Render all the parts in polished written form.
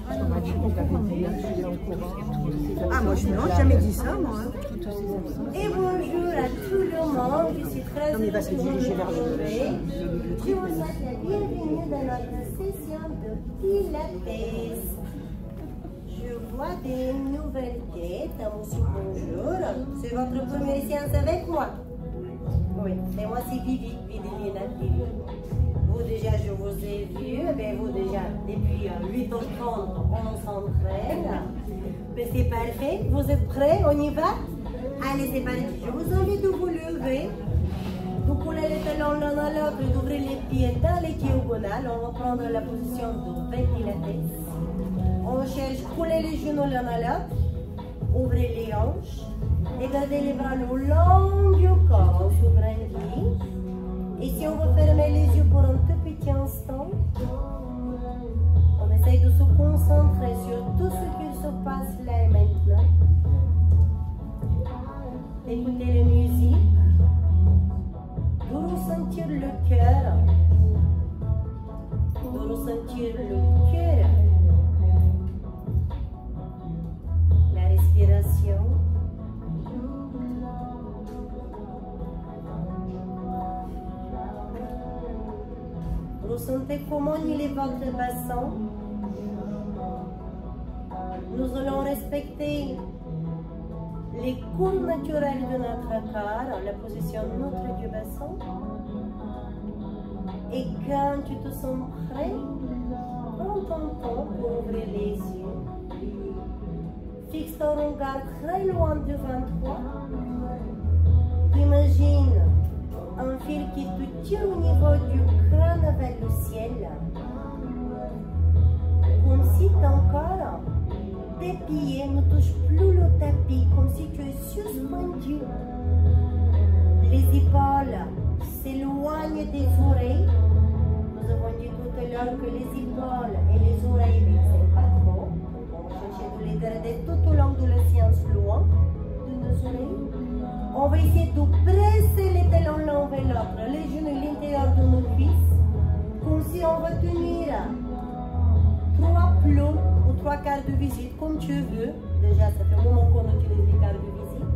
Ah, moi je n'ai jamais dit ça, moi. Et bonjour à tout le monde, je suis très heureuse de vous retrouver. Je vous souhaite la bienvenue dans notre session de Pilates. Je vois des nouvelles têtes, monsieur, bonjour. C'est votre première séance avec moi? Oui, et moi c'est Vivi, Vivi. Vous déjà, je vous ai vu, mais vous déjà, depuis 8h30, on s'entraîne. Mais c'est parfait, vous êtes prêts, on y va? Allez, c'est parti, je vous invite de vous lever, de couler les talons l'un à l'autre, d'ouvrir les pieds dans les diagonales. On va prendre la position de Pilates. On cherche, couler les genoux l'un à l'autre, ouvrez les hanches et gardez les bras le long du corps, on s'agrandit. Et si on veut fermer les yeux pour un tout petit instant, on essaye de se concentrer sur tout ce qui se passe là et maintenant. Écoutez la musique, de ressentir le cœur, la respiration. Ressentez comment il est votre bassin. Nous allons respecter les courbes naturelles de notre corps, la position neutre du bassin. Et quand tu te sens prêt, prends ton temps pour ouvrir les yeux. Fixe ton regard très loin devant toi. Imagine un fil qui te tient au niveau du crâne vers le ciel. Comme si ton corps, tes pieds ne touchent plus le tapis, comme si tu es suspendu. Les épaules s'éloignent des oreilles. Nous avons dit tout à l'heure que les épaules et les oreilles ne sont pas trop. On va chercher de les garder tout au long de la séance loin de nos oreilles. On va essayer de presser les talons l'un vers l'autre, les genoux à l'intérieur de nos cuisses, comme si on va tenir 3 plombs ou 3 quarts de visite, comme tu veux. Déjà, ça fait un moment qu'on utilise les quarts de visite.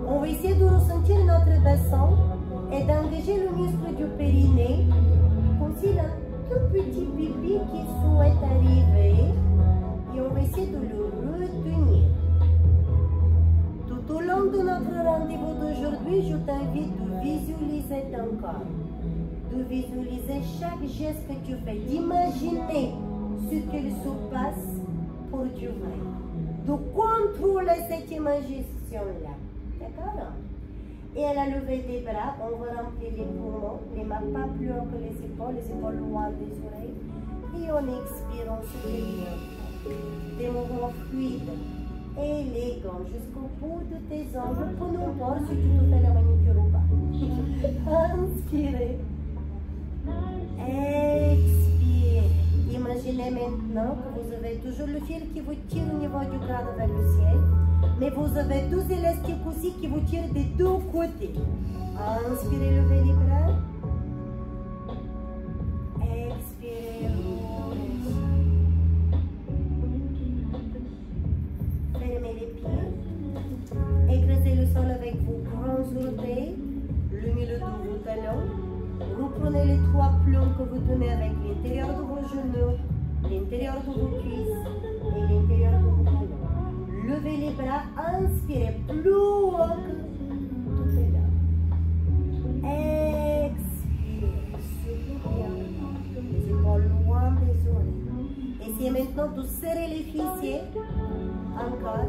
On va essayer de ressentir notre bassin et d'engager le muscle du périnée, comme s'il a un tout petit pipi qui souhaite arriver, et on va essayer de le retenir. Tout au long de notre rendez-vous d'aujourd'hui, je t'invite de visualiser ton corps, de visualiser chaque geste que tu fais, d'imaginer ce qu'il se passe pour du vrai, de contrôler cette imagination-là. D'accord? Et à la levée des bras, on va remplir les poumons, les mains pas plus haut que les épaules loin des oreilles. Et on expire, on se délire. Des mouvements fluides, élégants, jusqu'au bout de tes ongles, peu importe si tu te fais la manucure ou pas. Inspirez. Expirez. Imaginez maintenant que vous avez toujours le fil qui vous tire au niveau du crâne vers le ciel, mais vous avez 12 élastiques aussi qui vous tirent des deux côtés. Inspirez, levez les bras. Expirez, roulez. Fermez les pieds. Écrasez le sol avec vos grands orteils, le milieu de vos talons. Reprenez les 3 plombs que vous tenez avec l'intérieur de vos genoux, l'intérieur de vos cuisses et l'intérieur de vos talons. Levez les bras, inspirez plus haut que tout est là. Expirez, soupirez, les épaules loin des oreilles. Essayez maintenant de serrer les fessiers. Encore,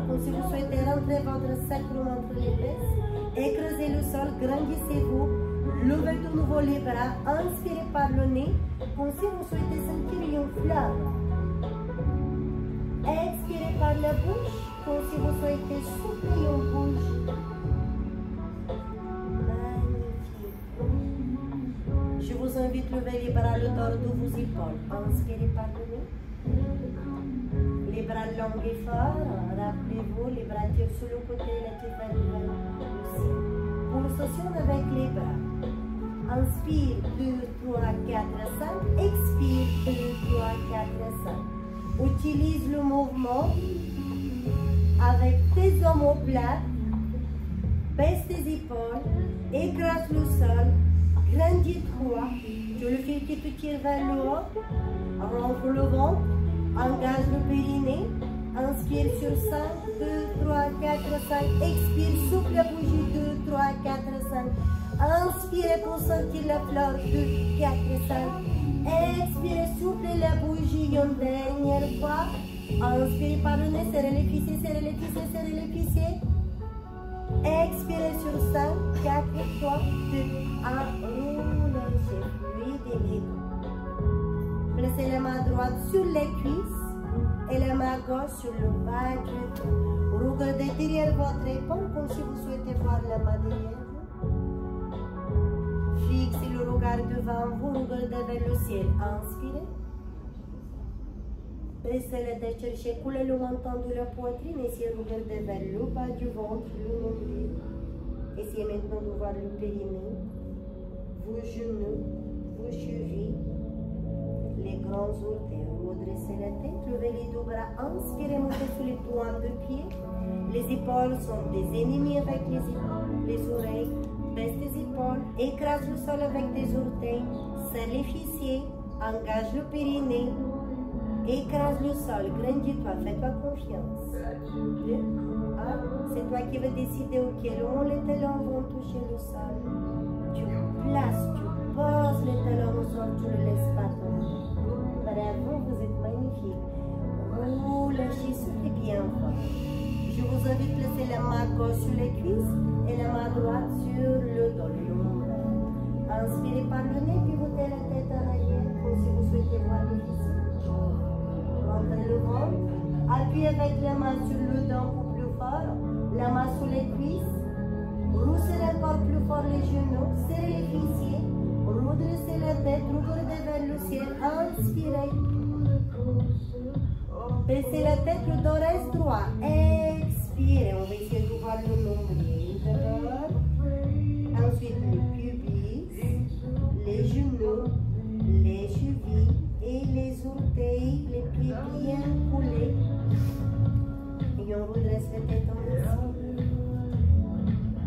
comme si vous souhaitez rentrer votre sacrum entre les fesses. Écrasez le sol, grandissez-vous. Levez de nouveau les bras, inspirez par le nez, comme si vous souhaitez sentir une flamme. Expirez par la bouche, comme si vous souhaitez souffler une bouche. Magnifique. Je vous invite à lever les bras le dos de vos épaules. Inspirez par le nez. Les bras longs et forts. Rappelez-vous, les bras tirent sur le côté, la tête vers le ciel. Pulsation avec les bras. Inspire, 2, 3, 4, 5. Expire, 2, 3, 4, 5. Utilise le mouvement avec tes omoplates. Baisse tes épaules, écrase le sol, grandis droit. Tu le fais que tu tires vers le haut, rentre le ventre, engage le périnée, inspire sur 5, 2, 3, 4, 5, expire, souffle la bougie, 2, 3, 4, 5, inspire pour sentir la fleur, 2, 4, 5, expire, souffle la bougie une dernière fois, inspire par le nez, serrez les fessiers, serrez les fessiers, serrez les fessiers. Expirez sur 5, 4, 3, 2, 1. Relâchez, fluide et libre. Placez la main droite sur les cuisses et la main gauche sur le bas du dos. Regardez derrière votre épaule comme si vous souhaitez voir la main derrière vous. Fixez le regard devant vous, regardez vers le ciel. Inspirez. Baissez la tête, cherchez, coulez le menton de la poitrine, essayez de regarder vers le bas du ventre, le nombril. Essayez maintenant de voir le périnée, vos genoux, vos chevilles, les grands orteils. Redressez la tête, levez les deux bras, inspirez, montez sur les pointes de pied. Les épaules sont des ennemis avec les épaules, les oreilles, baisse tes épaules, écrase le sol avec tes orteils, serre les fessiers, engage le périnée. Écrase le sol, grandis-toi, fais-toi confiance. 2, 1, c'est toi qui vas décider auquel moment les talons vont toucher le sol. Tu places, tu poses les talons au sol, tu ne le laisses pas tomber. Bravo, vous êtes magnifique. Relâchez, soufflez bien fort. Je vous invite à laisser la main gauche sur les cuisses et la main droite sur le dos, le nombril. Inspirez par le nez, pivotez la tête en arrière, comme si vous souhaitez voir le fessier. Rentrez le ventre, appuyez avec la main sur le dos pour plus fort, la main sur les cuisses, resserrez encore plus fort les genoux, serrez les fessiers, redressez la tête, regardez vers le ciel, inspirez, baissez la tête, le dos reste droit, expirez, on va essayer de voir le nombril d'abord, ensuite le pubis, les genoux, les chevilles et les orteils, les pieds bien coulés. Et on redresse la tête en dessous.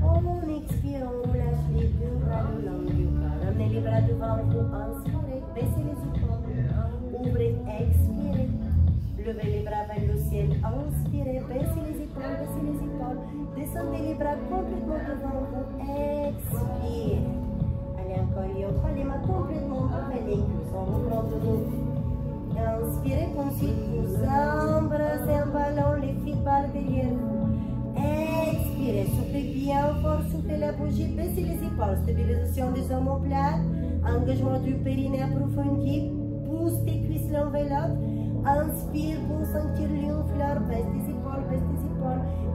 On expire, on relâche les deux bras le long du corps. Ramenez les bras devant vous, inspirez, baissez les épaules, ouvrez, expirez. Levez les bras vers le ciel, inspirez, baissez les épaules, descendez les bras complètement devant vous, expirez. Allez encore, et on les mains complètement vers les cuisses, on reprend de nouveau. Inspirez comme si vous embrassez un ballon, les filles par derrière vous. Expirez, soufflez bien fort, soufflez la bougie, baissez les épaules, stabilisation des omoplates, engagement du périnée approfondi, pousse tes cuisses l'un vers l'autre. Inspire pour sentir lion fleur, baisse tes épaules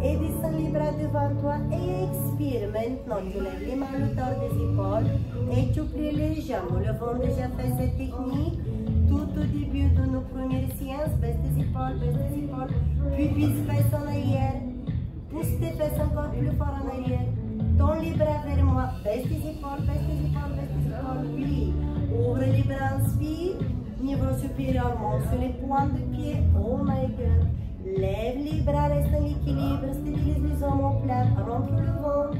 et descends les bras devant toi. Expire, maintenant tu lèves les mains le tour des épaules et tu plies les jambes. Nous avons déjà fait cette technique tout au début de nos premières séances. Baisse tes épaules, puis fesses en arrière, pousse tes fesses encore plus fort en arrière, tends les bras vers moi, baisse tes épaules, puis ouvre les bras, inspire. Niveau supérieur, monte sur les pointes de pied. Oh my God. Lève les bras, reste en équilibre. Stabilise les omoplates. Rentre le ventre.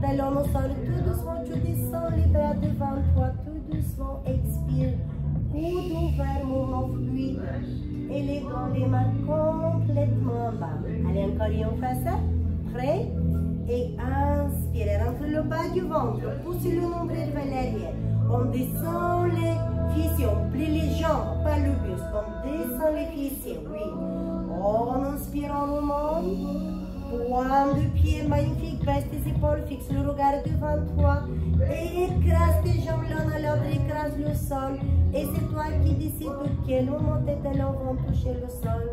Talon au sol. Tout doucement, tu descends les bras devant toi. Tout doucement, expire. Coude ouvert, mouvement fluide. Élégant, les mains complètement en bas. Allez, encore et on fait ça. Prêt? Et inspire. Rentre le bas du ventre. Pousse le nombril vers l'arrière. On descend les fessiers, on plie les jambes, pas le buste, on descend les fessiers, oui. On inspire, on remonte, pointe de pied magnifique, baisse tes épaules, fixe le regard devant toi, écrase tes jambes l'un à l'autre, écrase le sol, et c'est toi qui décides de quel moment tes talons vont toucher le sol.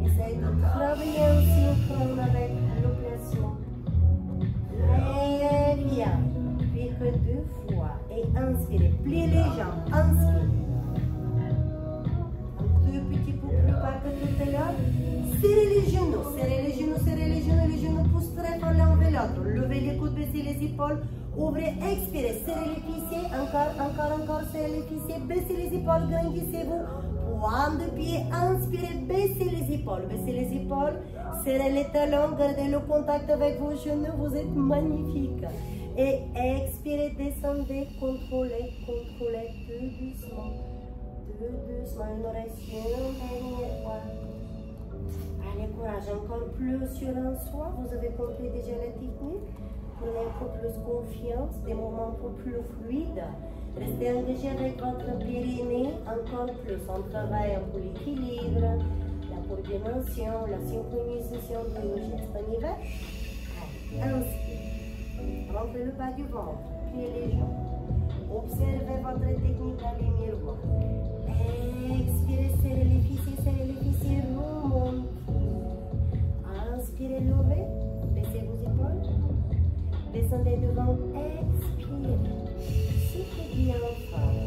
Essaye de travailler en synchrone avec l'opération. Très bien. Puis que 2 fois. Et inspirez. Pliez les jambes. Inspirez. Un tout petit peu plus bas que tout à l'heure. Serrez les genoux. Les genoux poussent très fort l'un vers l'autre. Levez les coudes, baissez les épaules. Ouvrez, expirez. Serrez les fessiers. Encore. Serrez les fessiers. Baissez les épaules. Grandissez-vous. Pointe de pied, inspirez, baissez les épaules. Baissez les épaules, serrez les talons, gardez le contact avec vos genoux, vous êtes magnifique. Et expirez, descendez, contrôlez, contrôlez, tout doucement. Il nous reste une dernière fois. Allez, courage, encore plus sur un soi. Vous avez compris déjà la technique. Prenez un peu plus confiance, des moments un peu plus fluides. Restez engagé avec votre périnée encore plus. On travaille pour l'équilibre, la coordination, la synchronisation de nos gestes. On y va? Allez, inspire. Rentrez le bas du ventre, pliez les jambes. Observez votre technique dans les miroirs. Expirez, serrez les fessiers, remontez. Inspirez, levez, baissez vos épaules. Descendez devant, expirez. Soufflez bien fort.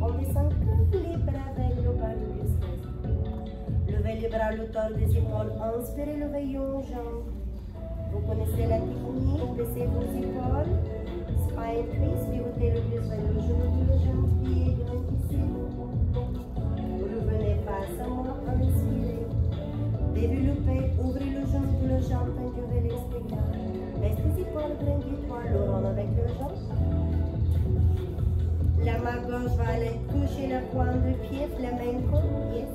On descend que les bras vers le bas du buste. Levez les bras, le tour des épaules. Inspirez, levez les jambes. Vous connaissez la technique, baissez vos épaules. Spine twist, pivotez le plus vers le genou de la jambe, pliez, grandissez. Revenez face à moi, inspirez. Développez, ouvrez le genou de la jambe, tendez vers l'extérieur. Laissez les épaules grandis-toi, le rond avec le jambe. La main gauche va aller toucher la pointe de pied, flamenco, yes.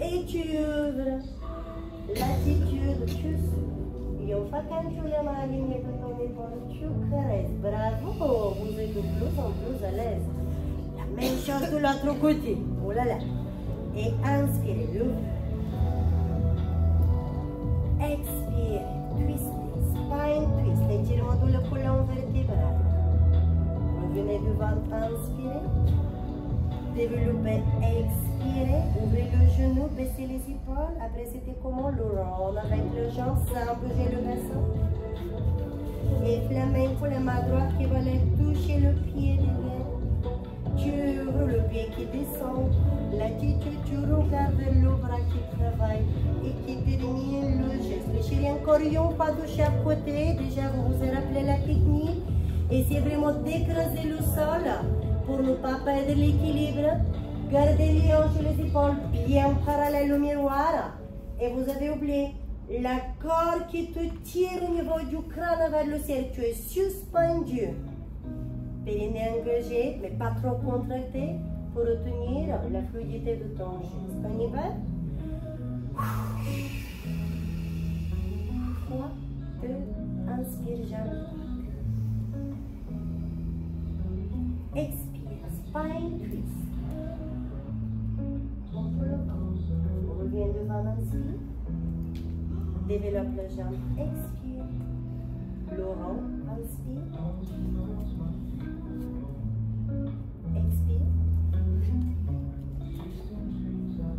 Et tu ouvres. L'attitude, tu une fois quand tu la main alignée de ton épaule, tu caresses. Bravo, vous êtes de plus en plus à l'aise. La même chose de l'autre côté. Oh là là. Et inspirez, l'ouvre. Expirez, twistez, spine twist, étirement de la colonne vertébrale. Revenez devant, inspirez. Développez, expirez, ouvrez le genou, baissez les épaules. Après, c'était comment le round avec le jambe sans bouger le bassin. Et flamenco, la main droite qui va aller toucher le pied derrière. Tu ouvres le pied qui descend. L'attitude, tu regardes le bras qui travaille et qui termine le geste. Le chéri, encore une pas de chaque côté. Déjà, vous vous rappelez la technique. Essayez vraiment d'écraser le sol. Pour ne pas perdre l'équilibre, gardez les hanches et les épaules bien parallèles au miroir. Et vous avez oublié la corde qui te tire au niveau du crâne vers le ciel. Tu es suspendu. Périnée engagé, mais pas trop contracté pour retenir la fluidité de ton geste. On y va? 3, 2, inspire, jamais. Expire, spine twist. Contre le ventre. On revient devant, inspire. Développe la jambe, expire. Le rond, inspire. Expire.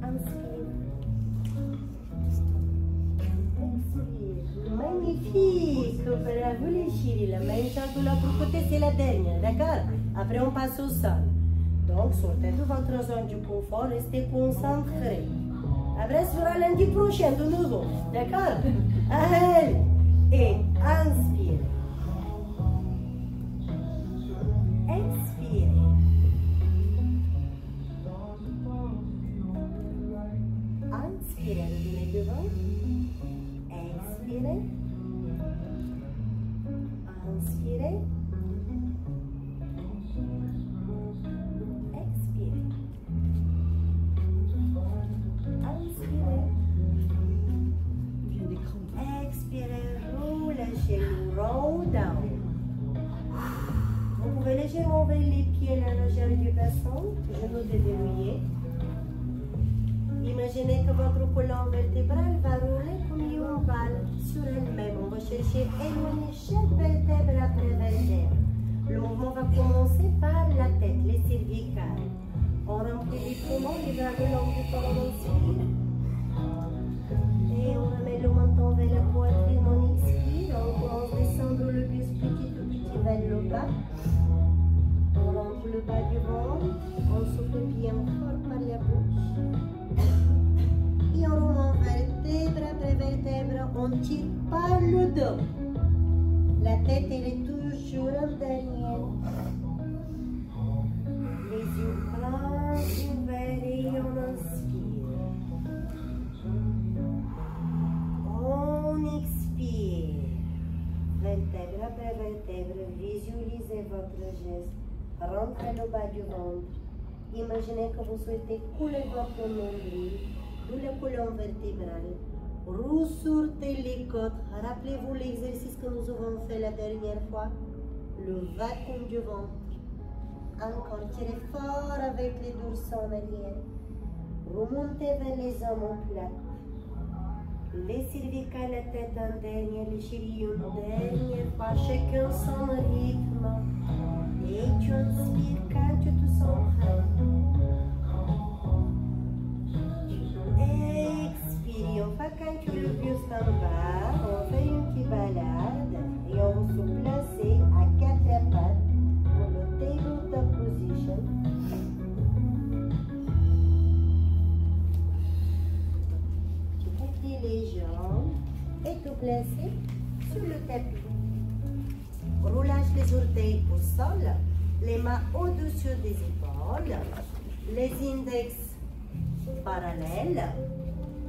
Inspire. Expire. Magnifique. Bravo les chéris. La même chose de l'autre côté, c'est la dernière, d'accord? Après, on passe au sol. Donc, sortez de votre zone du confort, restez concentrés. Après, ce sera lundi prochain de nouveau. D'accord? Allez. Et inspire. Expire. Inspirez, revenez devant. Expirez. Inspirez. Expirez. Inspirez. Expirez. Relâchez le roll down. Vous pouvez légèrement ouvrir les pieds à la largeur du bassin, genoux déverrouillés. Imaginez que votre colonne vertébrale va rouler comme une balle sur elle-même. On va chercher à éloigner chaque vertèbre après vertèbre. Le mouvement va commencer par la tête, les cervicales. On remplit les poumons, les bras de long du corps, on inspire. Et on remet le menton vers la poitrine, on expire. On commence à descendre le buste petit vers le bas. On rentre le bas du ventre, on souffle bien fort par la bouche. Et on remonte vertèbre après vertèbre, on tire par le dos. La tête, elle est toujours en dernier. Les yeux grands ouverts et après le bas du ventre. Imaginez que vous souhaitez couler votre nombril, d'où le colonne vertébrale. Ressortez les côtes. Rappelez-vous l'exercice que nous avons fait la dernière fois. Le vacuum du ventre. Encore, tirez fort avec les dorsaux en arrière. Remontez vers les omoplates. Les cervicales, la tête en dernier, les chevilles une dernière fois. Chacun son rythme. Et tu inspires quand tu te sens prêt. Expire. On fait quand tu le buste en bas. On fait une petite balade. Et on va se placer à 4 pattes pour le tabletop position. Les jambes et te placer sur le tapis. Relâche les orteils au sol, les mains au-dessus des épaules, les index parallèles.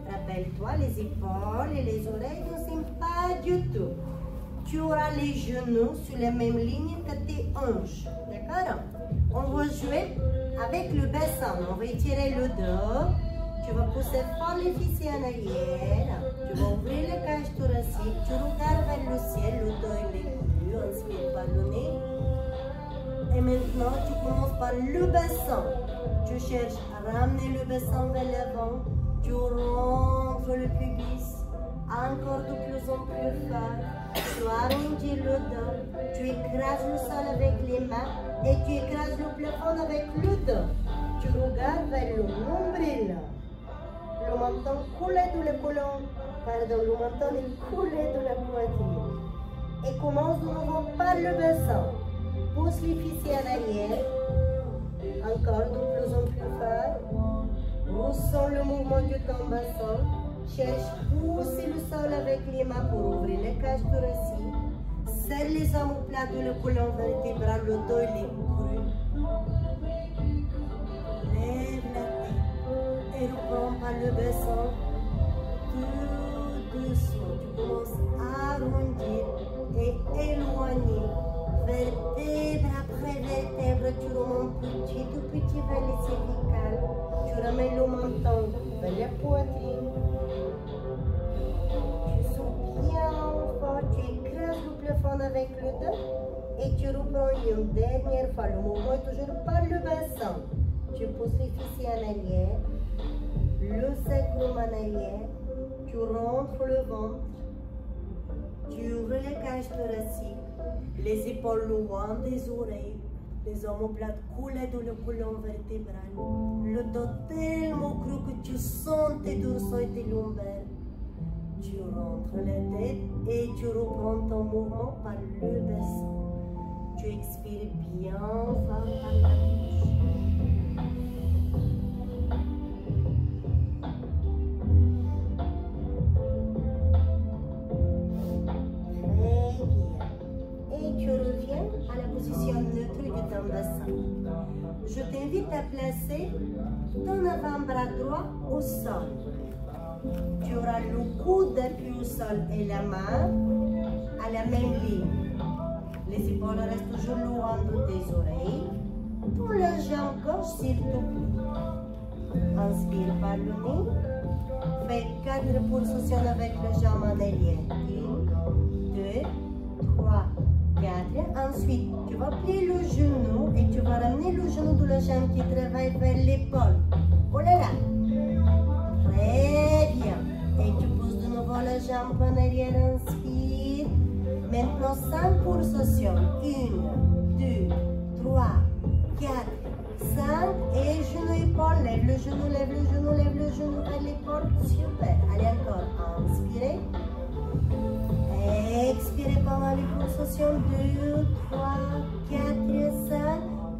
Rappelle-toi, les épaules et les oreilles ne s'aiment pas du tout. Tu auras les genoux sur la même ligne que tes hanches. D'accord? On va jouer avec le bassin. On va étirer le dos. Tu vas pousser fort les fessiers en arrière. Tu vas ouvrir la cage thoracique. Tu regardes vers le ciel. Le dos est couru. Inspire par le nez. Et maintenant, tu commences par le bassin. Tu cherches à ramener le bassin vers l'avant. Tu rentres le pubis. Encore de plus en plus fort. Tu arrondis le dos. Tu écrases le sol avec les mains. Et tu écrases le plafond avec le dos. Tu regardes vers le nombril. Le menton coulé de la colonne, pardon, le menton est coulé de la poitrine. Et commence de nouveau par le bassin. Pousse les fessiers en arrière. Encore de plus en plus fort. Ressens le mouvement de ton bassin. Cherche à pousser le sol avec les mains pour ouvrir la cage thoracique. Serre les omoplates de la colonne vertébrale, le dos il est cru. Lève la tête. Et reprends par le bassin, tout doucement. Tu commences à arrondir et éloigner. Vertèbre après vertèbre, tu remontes petit vers les cervicales. Tu ramènes le menton vers la poitrine. Tu souffles bien fort, tu écrases le plafond avec le dos. Et tu reprends une dernière fois. Le mouvement est toujours par le bassin. Tu pousses les fessiers en arrière. Le sacrum en arrière, tu rentres le ventre, tu ouvres la cage thoracique, les épaules loin des oreilles, les omoplates coulées dans le colonne vertébrale, le dos tellement cru que tu sens tes dorsaux et tes lombaires. Tu rentres la tête et tu reprends ton mouvement par le bassin. Tu expires bien fort par la bouche. Tu reviens à la position neutre de ton bassin. Je t'invite à placer ton avant-bras droit au sol. Tu auras le coude d'appui au sol et la main à la même ligne. Les épaules restent toujours loin de tes oreilles. Pour la jambe gauche, s'il te plaît. Inspire par le nez. Fais 4 pulsations avec la jambe en arrière. 1, 2, 3, 4. Ensuite, tu vas plier le genou et tu vas ramener le genou de la jambe qui travaille vers l'épaule. Oh là là! Très bien. Et tu pousses de nouveau la jambe en arrière. Inspire. Maintenant, 5 pulsations. 1, 2, 3, 4, 5. Et genou, épaule. Lève le genou, lève le genou, lève le genou vers l'épaule. Super. Allez encore. Inspirez. Expirez pendant les pulsations. 2, 3, 4, 5.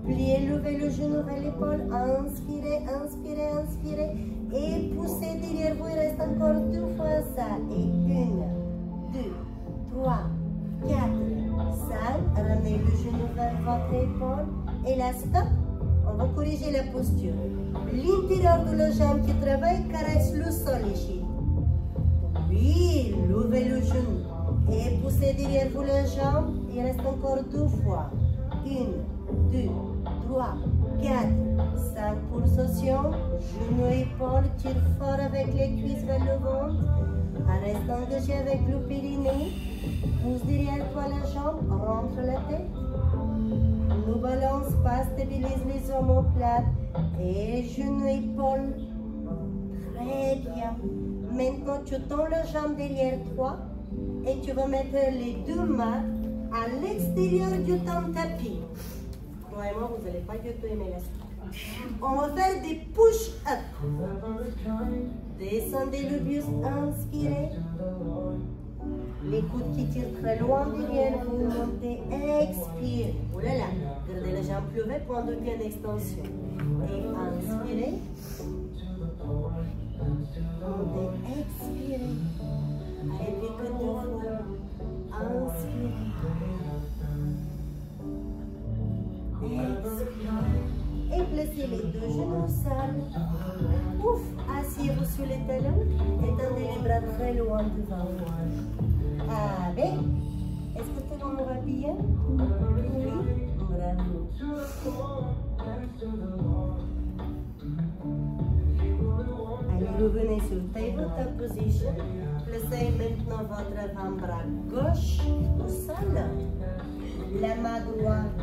Pliez, levez le genou vers l'épaule. Inspirez, inspirez, inspirez. Et poussez derrière vous. Il reste encore 2 fois ça. Et 1, 2, 3, 4, 5. Ramenez le genou vers votre épaule. Et là, stop. On va corriger la posture. L'intérieur de la jambe qui travaille caresse le sol ici. Puis, levez le genou. Et poussez derrière vous la jambe. Il reste encore 2 fois. 1, 2, 3, 3, 4, 5 pulsations. Genoux, épaules, tire fort avec les cuisses vers le ventre. Reste engagé avec le périnée. Pousse derrière toi la jambe, rentre la tête. Nous balance pas, stabilise les omoplates. Et genoux, épaules. Très bien. Maintenant, tu tends la jambe derrière toi. Et tu vas mettre les deux mains à l'extérieur du tapis. Vraiment, vous n'allez pas du tout aimer la suite. On va faire des push-up. Descendez le buste, inspirez. Les coudes qui tirent très loin derrière vous, montez, expirez. Oh là là, gardez la jambe plus levée, point de pied en extension. Et inspirez. Montez, expirez. Arrêtez que 2 fois. Inspirez. Expirez. Et placez les 2 genoux au sol. Ouf, asseyez-vous sur les talons. Étendez les bras très loin devant vous. Allez. Est-ce que tout le monde va bien? Oui. Bravo. Allez, revenez sur tabletop position. Placez maintenant votre avant-bras gauche au sol. La main droite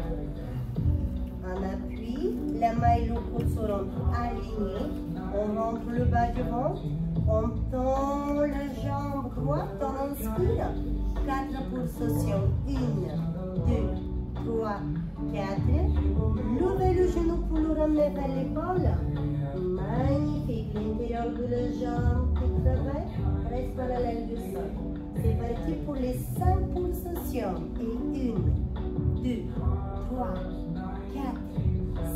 en appui. La main et le coude seront alignés. On rentre le bas du ventre. On tend la jambe droite. On inspire. 4 pulsations. 1, 2, 3, 4. Levez le genou pour le ramener vers l'épaule. Magnifique. L'intérieur de la jambe qui travaille reste parallèle du sol. C'est parti pour les 5 pulsations. Et 1, 2, 3, 4,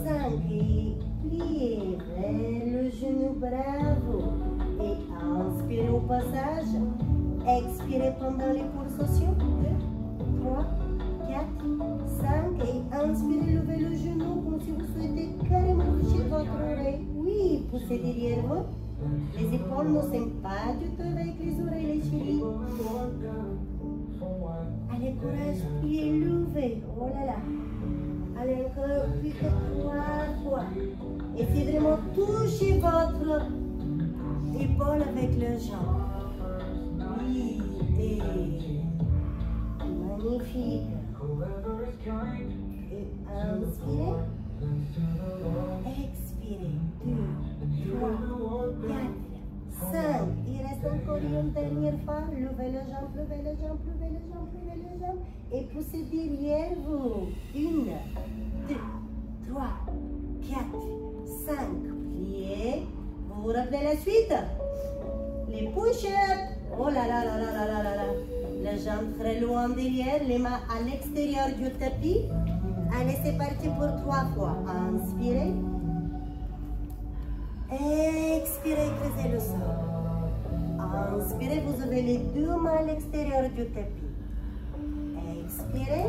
5. Et pliez vers le genou. Bravo. Et inspirez au passage. Expirez pendant les pulsations. 2, 3, 4, 5. Et inspirez, levez le genou comme si vous souhaitez carrément toucher votre oreille. Oui, poussez derrière vous. Les épaules ne sont pas du tout avec les oreilles, les chéris. Allez, courage, pieds levés. Oh là là. Allez, encore plus que 3 fois. Essayez vraiment toucher votre épaule avec le jambe. Oui, et magnifique. Et inspirez. Expirez. 2, 3, 4, 5. Il reste encore une dernière fois. Levez la jambe, levez la jambe, levez la jambe, levez la jambe. Et poussez derrière vous. 1, 2, 3, 4, 5. Pliez. Vous vous rappelez la suite? Les push-ups. Oh là là là là là là là là. La jambe très loin derrière, les mains à l'extérieur du tapis. Allez, c'est parti pour 3 fois. Inspirez. Expirez, creusez le sol. Inspirez, vous avez les 2 mains à l'extérieur du tapis. Expirez,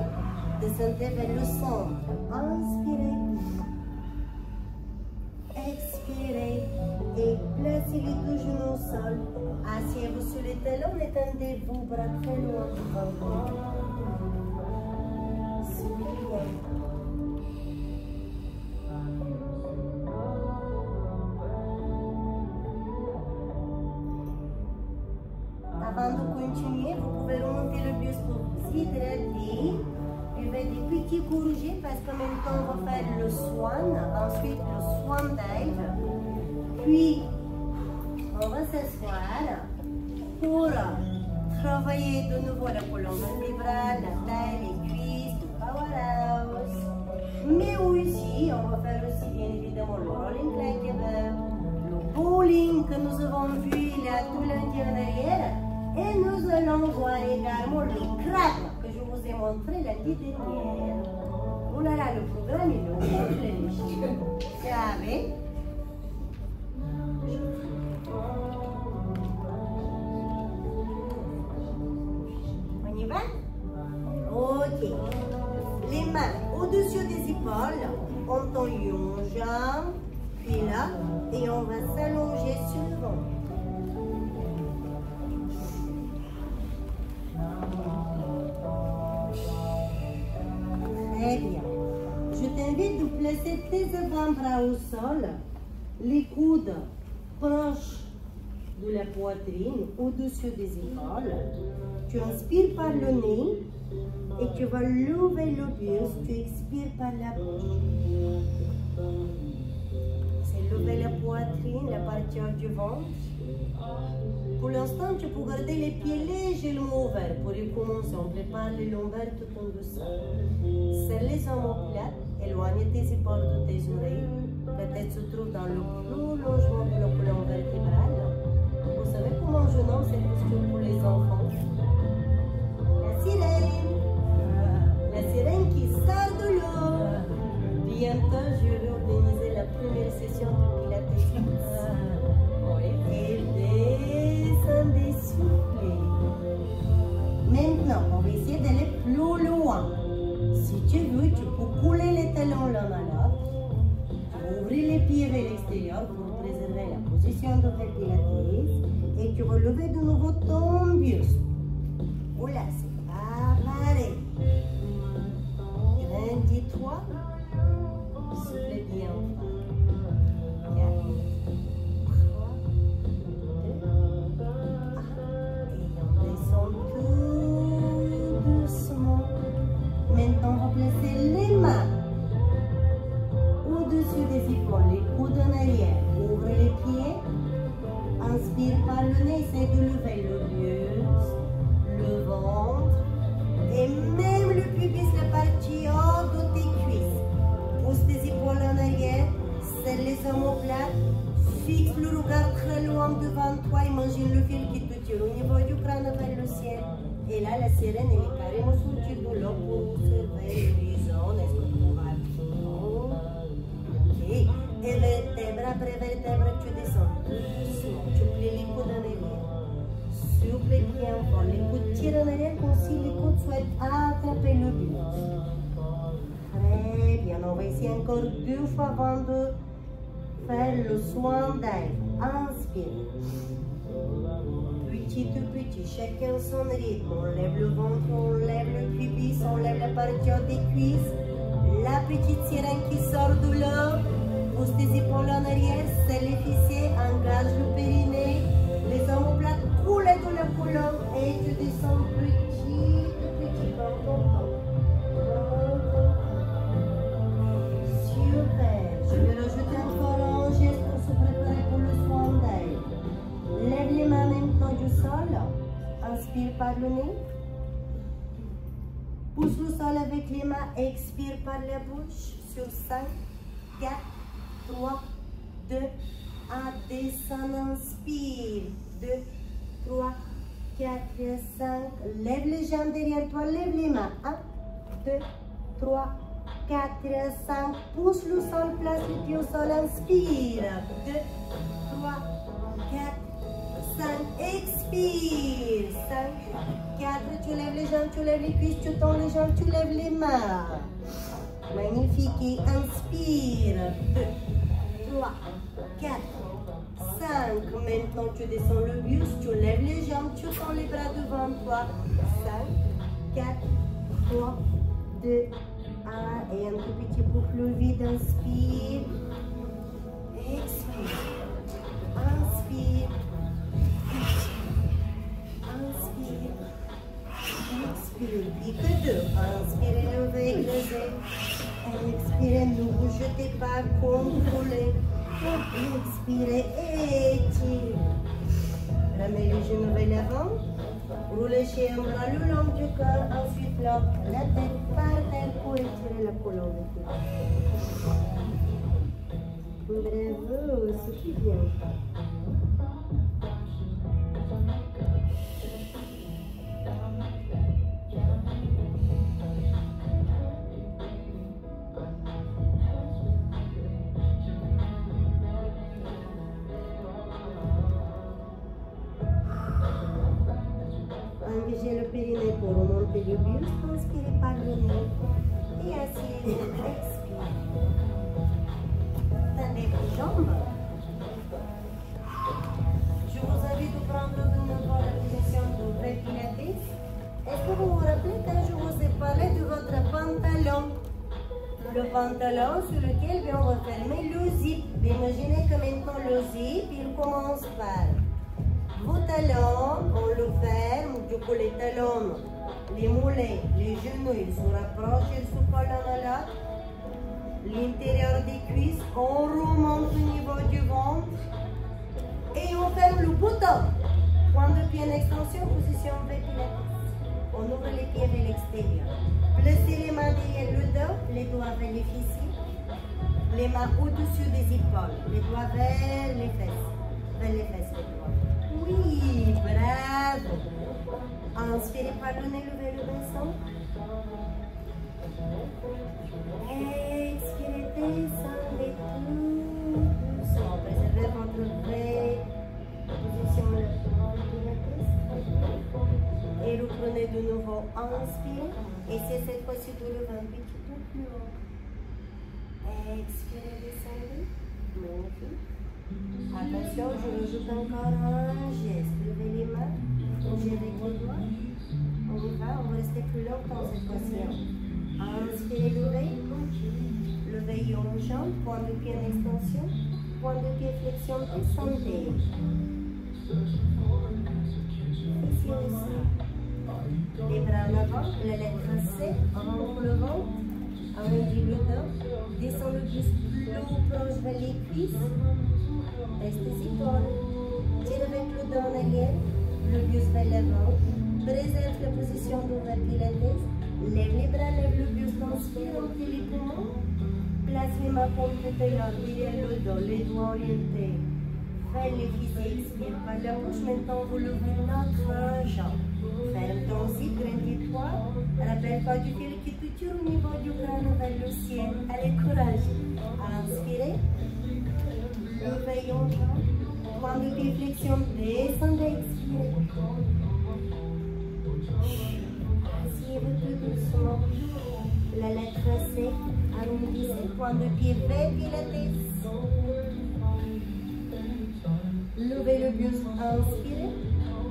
descendez vers le centre. Inspirez. Expirez et placez les 2 genoux au sol. Asseyez-vous sur les talons, étendez vos bras très loin devant vous. Souriez. Avant de continuer, vous pouvez remonter le buste pour vous hydrater. Buvez des petits gorgées parce qu'en même temps, on va faire le swan, ensuite le swan dive. Puis, on va s'asseoir pour travailler de nouveau la colonne vertébrale, la taille, les cuisses, le powerhouse. Mais aussi, on va faire aussi bien évidemment le rolling climb, le bowling que nous avons vu il y a tout lundi en arrière. Et nous allons voir également le crabe que je vous ai montré lundi dernière. Oh là là, le programme est long, les filles. Savez? On y va? Ok. Les mains au-dessus des épaules, on tend une jambe, puis là, et on va s'allonger sur le ventre. Très bien. Je t'invite de placer placer tes avant-bras au sol, les coudes proches de la poitrine, au-dessus des épaules. Tu inspires par le nez et tu vas lever le buste. Tu expires par la bouche. C'est lever la poitrine, la partie haute du ventre. Pour l'instant, tu peux garder les pieds légèrement ouverts pour y commencer. On prépare les lombaires tout en douceur. Serre les omoplates, éloigne tes épaules de tes oreilles. La tête se trouve dans le prolongement de la colonne vertébrale. Vous savez comment je nomme cette posture pour les enfants? La sirène. La sirène qui sort de l'eau. Bientôt, je vais organiser la première session de pilates. Et descendez, soufflez. Maintenant, on va essayer d'aller plus loin. Si tu veux, tu peux couler les talons l'un à l'autre. Ouvrir les pieds vers l'extérieur pour préserver la position de tes pilates. Et tu vas lever de nouveau ton buste. Oula, c'est pas pareil. Grandis-toi. Soufflez bien enfin. 4, 3, 2, 1. Et on descend tout doucement. Maintenant, on va placer les mains au-dessus des épaules, les coudes en arrière. Ouvre les pieds. Inspire par le nez, essaie de lever le buste, le ventre et même le pubis, la partie haute de tes cuisses. Pousse tes épaules en arrière, serre les omoplates, fixe le regard très loin devant toi, imagine le fil qui te tire au niveau du crâne vers le ciel. Et là, la sirène, elle est carrément sortie de l'eau pour observer l'horizon. Est-ce que tout va bien? Ok. Et vertèbre après vertèbre, tu descends doucement. Tu plies les coudes en arrière. Souffle les pieds en fort. Les coudes tirent en arrière comme si les coudes souhaitent attraper le buste. Très bien. On va essayer encore 2 fois avant de faire le soin d'air. Inspire. Petit à petit, chacun son rythme. On lève le ventre, on lève le pubis, on lève la partie haute des cuisses. La petite sirène qui sort de l'eau. Pousse tes épaules en arrière, serre les fessiers, engage le périnée. Les omoplates coulent de la colonne et tu descends petit à petit, comme ton corps. Super. Je vais rajouter encore un geste pour se préparer pour le soin d'air. Lève les mains maintenant du sol. Inspire par le nez. Pousse le sol avec les mains. Expire par la bouche. Sur 5, 4, 3, 2, 1. Descend. Inspire. 2, 3, 4, 5. Lève les jambes derrière toi. Lève les mains. 1, 2, 3, 4, 5. Pousse le sol. Place les pieds au sol. Inspire. 2, 3, 4, 5, expire, 5, 4, tu lèves les jambes, tu lèves les cuisses, tu tends les jambes, tu lèves les mains. Magnifique, et inspire, 2, 3, 4, 5, maintenant tu descends le buste, tu lèves les jambes, tu tends les bras devant toi, 5, 4, 3, 2, 1, et un tout petit peu plus vite, inspire, expire, inspire, inspire, expire, pique 2, inspirez, levez, écrasez, expirez, ne vous jetez pas, contrôlez, expirez, étirez, ramez les genoux vers l'avant, roulez chez un bras le long du corps, ensuite la tête par terre pour étirer la colonne vertébrale. Bravo, c'est bien. Engagez le périnée pour remonter le buste, inspirez par le nez et asseyez-vous, expirez. Tendez vos jambes. Je vous invite à prendre de nouveau la position de vrai pilates. Est-ce que vous vous rappelez quand je vous ai parlé de votre pantalon? le pantalon sur lequel on va fermer le zip. Imaginez que maintenant le zip, il commence par vos talons, on le ferme, du coup les talons, les mollets, les genoux, ils se rapprochent, ils se collent l'un à l'autre. L'intérieur des cuisses, on remonte au niveau du ventre et on ferme le bouton. Point de pied en extension, position V pilates. On ouvre les pieds vers l'extérieur. Placez les mains derrière le dos, les doigts vers les fessiers, les mains au-dessus des épaules, les doigts vers les fesses, les doigts. Oui, bravo. Inspirez par le nez, levez le bassin. Expirez, descendez tout doucement. Préservez votre vraie position et reprenez de nouveau. Inspirez. Essayez cette fois-ci de lever un petit peu plus haut. Expirez, descendez. Magnifique. Attention, je rajoute encore un geste. Levez les mains, bougez avec les doigts. On y va, on va rester plus longtemps cette fois-ci. Inspirez, levez. Levez une jambe, point de pied en extension, point de pied flexion, descendez. Ici aussi. Les bras en avant, la lettre C, rentre le ventre, arrondis le dos, descend le buste plus haut, proche vers les cuisses. Reste les épaules. Tire avec le dos en arrière, le buste vers l'avant. Préserve la position d'ouvert pilates. Lève les bras, lève le buste, inspire, remplis les poumons. Place les mains comme tout à l'heure, derrière le dos, les doigts orientés. Vers les fessiers, expire par la bouche. Maintenant, vous levez notre jambe. Ferme ton zip, grandis-toi. Rappelle-toi du fil qui te tire au niveau du crâne vers le ciel. Allez, courage. Inspirez. Levez une jambe. Point de pied flexion, descendez, expirez. Asseyez-vous tout doucement. La lettre C, arrondissez, point de pied vers pilates. Levez le buste, inspirez.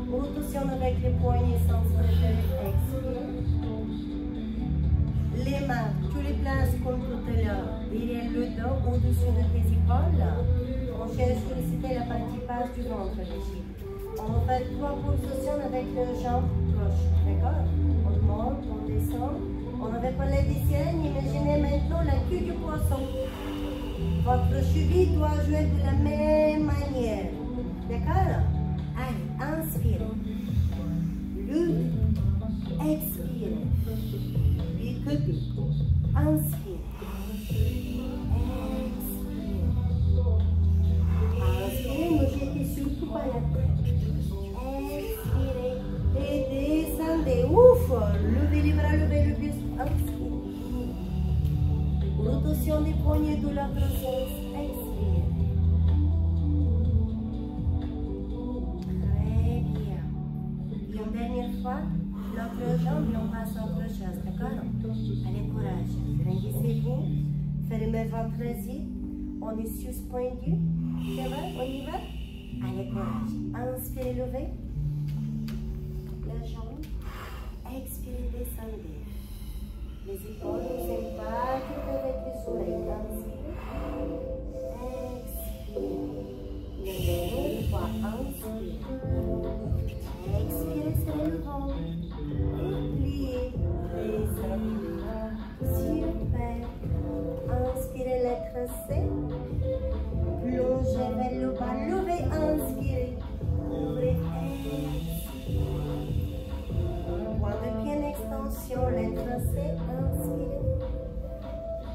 Rotation avec les poignets sans stress, expirez. Les mains, tu les places comme tout à l'heure, derrière le dos, au-dessus de tes épaules. On cherche à solliciter la partie basse du ventre, les chiffres. On va faire 3 pulsations avec la jambe gauche, d'accord? On monte, on descend. On avait parlé des sirènes, imaginez maintenant la queue du poisson. Votre cheville doit jouer de la même manière, d'accord? Allez, inspirez. Levez. Expirez. Écoutez. Inspirez. Inspirez, ne jetez surtout pas la tête. Expirez. Et descendez. Ouf. Levez les bras, levez le buste. Inspirez. Rotation des poignets de l'autre sens. Expirez. Dernière fois, l'autre jambe et on passe à autre chose, d'accord? Allez, courage. Grandissez-vous. Fermez votre zip. On est suspendu. C'est vrai? On y va? Allez, courage. Inspirez, levez. La jambe. Expirez, descendez. Les épaules sympathiques avec les oreilles. Inspirez. Expirez. Dernière fois, inspirez. Expirez, serrez le ventre. Et pliez. Descendez. Super. Inspirez, lettre C. Plongez vers le bas. Levez, inspirez. Ouvrez, expirez. Point de pied en extension. Lettre C. Inspirez.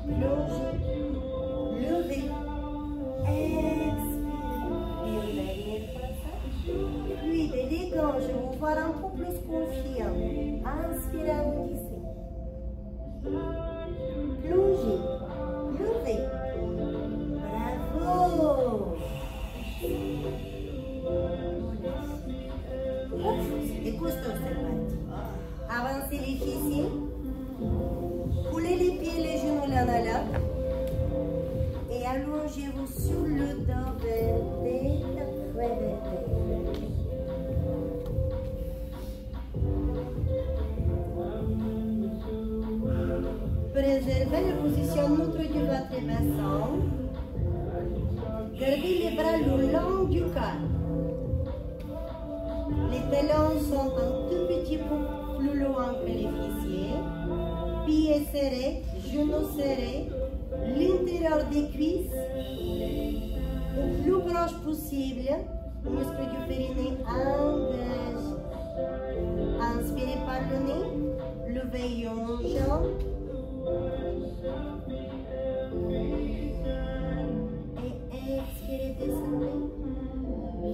Plongez. Levez. Expirez. Et une dernière fois ça. Fluide, élégant, je vais vous voir un peu plus confiant. Inspirez, arrondissez. Plongez. Levez. Bravo. C'était costaud cette partie. Avancez les fessiers. Coulez les pieds, les genoux l'un à l'autre. Et allongez-vous sur le dos vers tête, près de tête. Préservez la position neutre de votre bassin. Gardez les bras le long du corps. Les talons sont un tout petit peu plus loin que les fessiers. Pieds serrés, genoux serrés, l'intérieur des cuisses le plus proche possible. Muscle du périnée engage. Inspirez par le nez, levez une jambe. Et expirez, descendez.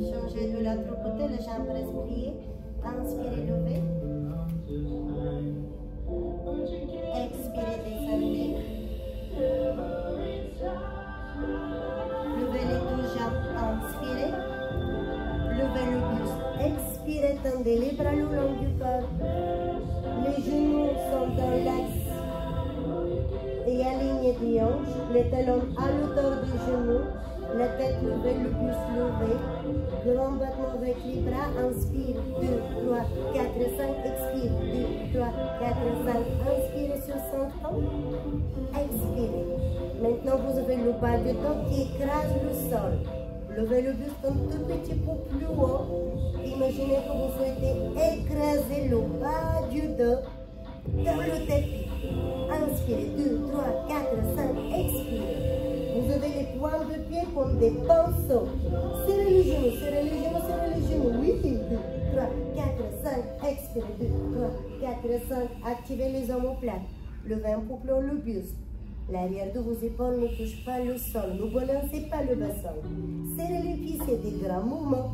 Changez de l'autre côté, la jambe reste pliée. Inspirez, levez. Expirez, descendez. Levez les deux jambes, inspirez. Levez le buste, expirez, tendez les bras le long du corps. Les genoux sont dans l'axe et alignés des hanches. Les talons à l'auteur des genoux. La tête levée, le buste levé. Grand battement avec les bras. Inspire, 2, 3, 4, 5. Expire, 2, 3, 4, 5. Inspirez sur 5 temps. Expirez. Maintenant, vous avez le bas du dos qui écrase le sol. Levez le buste un tout petit peu plus haut. Imaginez que vous souhaitez écraser le bas du dos dans le tapis. Inspirez, 2, 3, 4, 5. Expirez. Vous avez les points de pied comme des pinceaux. Serrez les genoux, serrez les genoux, serrez les genoux. Oui, 2, 3, 4, 5. Expirez, 2, 3, 4, 5. Activez les omoplates. Levez un peu plus haut le buste. L'arrière de vos épaules ne touche pas le sol. Ne balancez pas le bassin. Serrez les fessiers des grands mouvements.